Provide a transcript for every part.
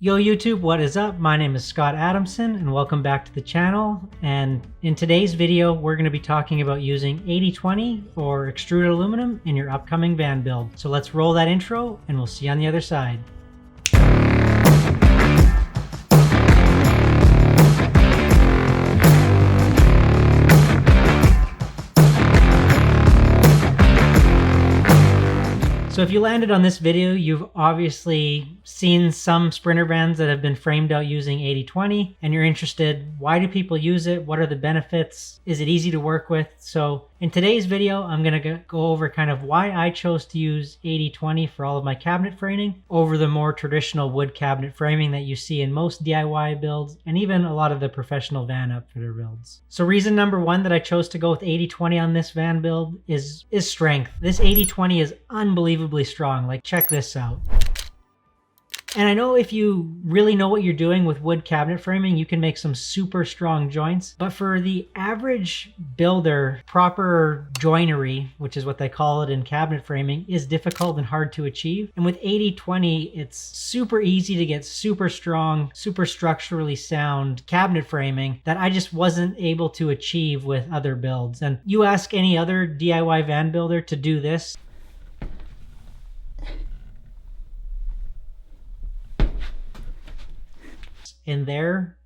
Yo YouTube, what is up? My name is Scott Adamson and welcome back to the channel. And in today's video, we're going to be talking about using 80/20 or extruded aluminum in your upcoming van build. So let's roll that intro and we'll see you on the other side. So if you landed on this video, you've obviously seen some Sprinter vans that have been framed out using 80/20 and you're interested, why do people use it? What are the benefits? Is it easy to work with? So in today's video, I'm going to go over kind of why I chose to use 80/20 for all of my cabinet framing over the more traditional wood cabinet framing that you see in most DIY builds and even a lot of the professional van outfitter builds. So reason number one that I chose to go with 80/20 on this van build is strength. This 80/20 is unbelievably strong. Like, check this out. And I know if you really know what you're doing with wood cabinet framing, you can make some super strong joints. But for the average builder, proper joinery, which is what they call it in cabinet framing, is difficult and hard to achieve. And with 80/20, it's super easy to get super strong, super structurally sound cabinet framing that I just wasn't able to achieve with other builds. And you ask any other DIY van builder to do this, in their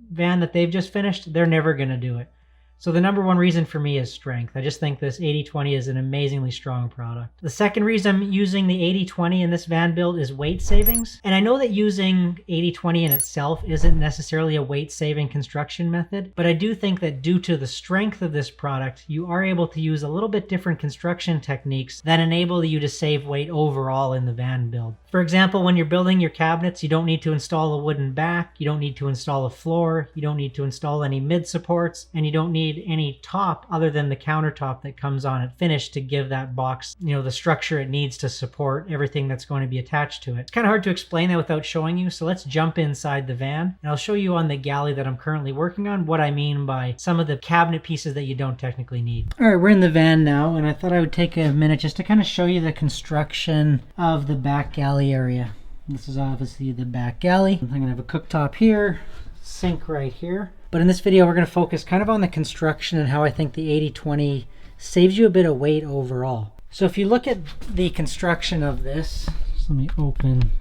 van that they've just finished, they're never going to do it. So the number one reason for me is strength. I just think this 80/20 is an amazingly strong product. The second reason I'm using the 80/20 in this van build is weight savings. And I know that using 80/20 in itself isn't necessarily a weight saving construction method, but I do think that due to the strength of this product, you are able to use a little bit different construction techniques that enable you to save weight overall in the van build. For example, when you're building your cabinets, you don't need to install a wooden back, you don't need to install a floor, you don't need to install any mid supports, and you don't need any top other than the countertop that comes on it finished to give that box, the structure it needs to support everything that's going to be attached to it. It's kind of hard to explain that without showing you, so let's jump inside the van and I'll show you on the galley that I'm currently working on what I mean by some of the cabinet pieces that you don't technically need. All right, we're in the van now, and I thought I would take a minute just to kind of show you the construction of the back galley area. This is obviously the back galley. I'm going to have a cooktop here, sink right here. But in this video, we're going to focus kind of on the construction and how I think the 80/20 saves you a bit of weight overall. So if you look at the construction of this, let me open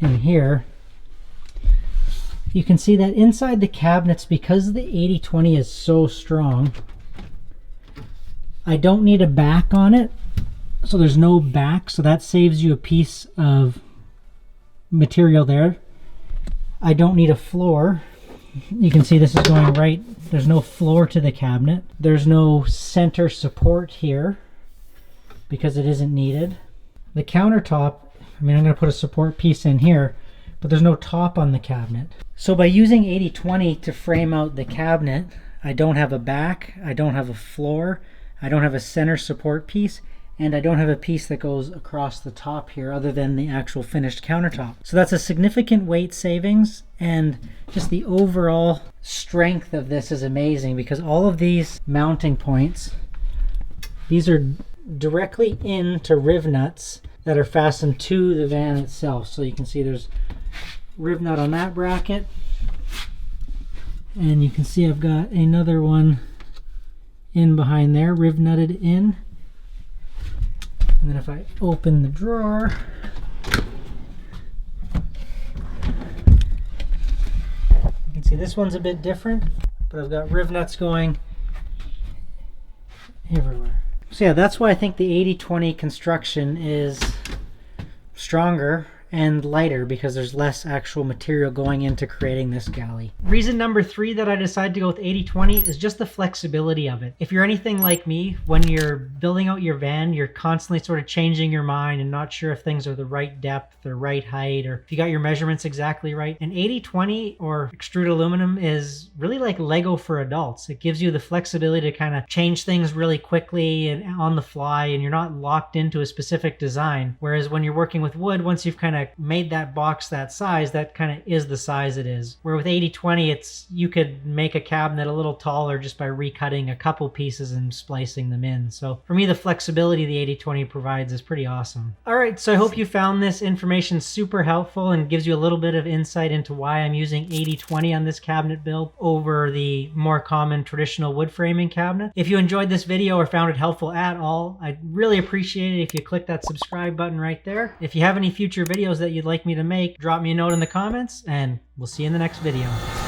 in here, you can see that inside the cabinets, because the 80/20 is so strong, I don't need a back on it. So there's no back, so that saves you a piece of material there. I don't need a floor. You can see this is going right, there's no floor to the cabinet. There's no center support here because it isn't needed. The countertop, I'm going to put a support piece in here, but there's no top on the cabinet. So by using 80/20 to frame out the cabinet, I don't have a back, I don't have a floor, I don't have a center support piece, and I don't have a piece that goes across the top here other than the actual finished countertop. So that's a significant weight savings, and just the overall strength of this is amazing because all of these mounting points, these are directly into riv nuts that are fastened to the van itself. So you can see there's riv nut on that bracket, and you can see I've got another one in behind there, riv nutted in. And then if I open the drawer, you can see this one's a bit different, but I've got riv nuts going everywhere. So yeah, that's why I think the 80/20 construction is stronger and lighter, because there's less actual material going into creating this galley. Reason number three that I decided to go with 80/20 is just the flexibility of it. If you're anything like me, when you're building out your van, you're constantly sort of changing your mind and not sure if things are the right depth or right height, or if you got your measurements exactly right. And 80/20 or extruded aluminum is really like Lego for adults. It gives you the flexibility to kind of change things really quickly and on the fly, and you're not locked into a specific design. Whereas when you're working with wood, once you've kind of I made that box that size, that kind of is the size it is. Where with 80/20, you could make a cabinet a little taller just by recutting a couple pieces and splicing them in. So for me, the flexibility the 80/20 provides is pretty awesome. All right, so I hope you found this information super helpful and gives you a little bit of insight into why I'm using 80/20 on this cabinet build over the more common traditional wood framing cabinet. If you enjoyed this video or found it helpful at all, I'd really appreciate it if you click that subscribe button right there. If you have any future videos that you'd like me to make, drop me a note in the comments, and we'll see you in the next video.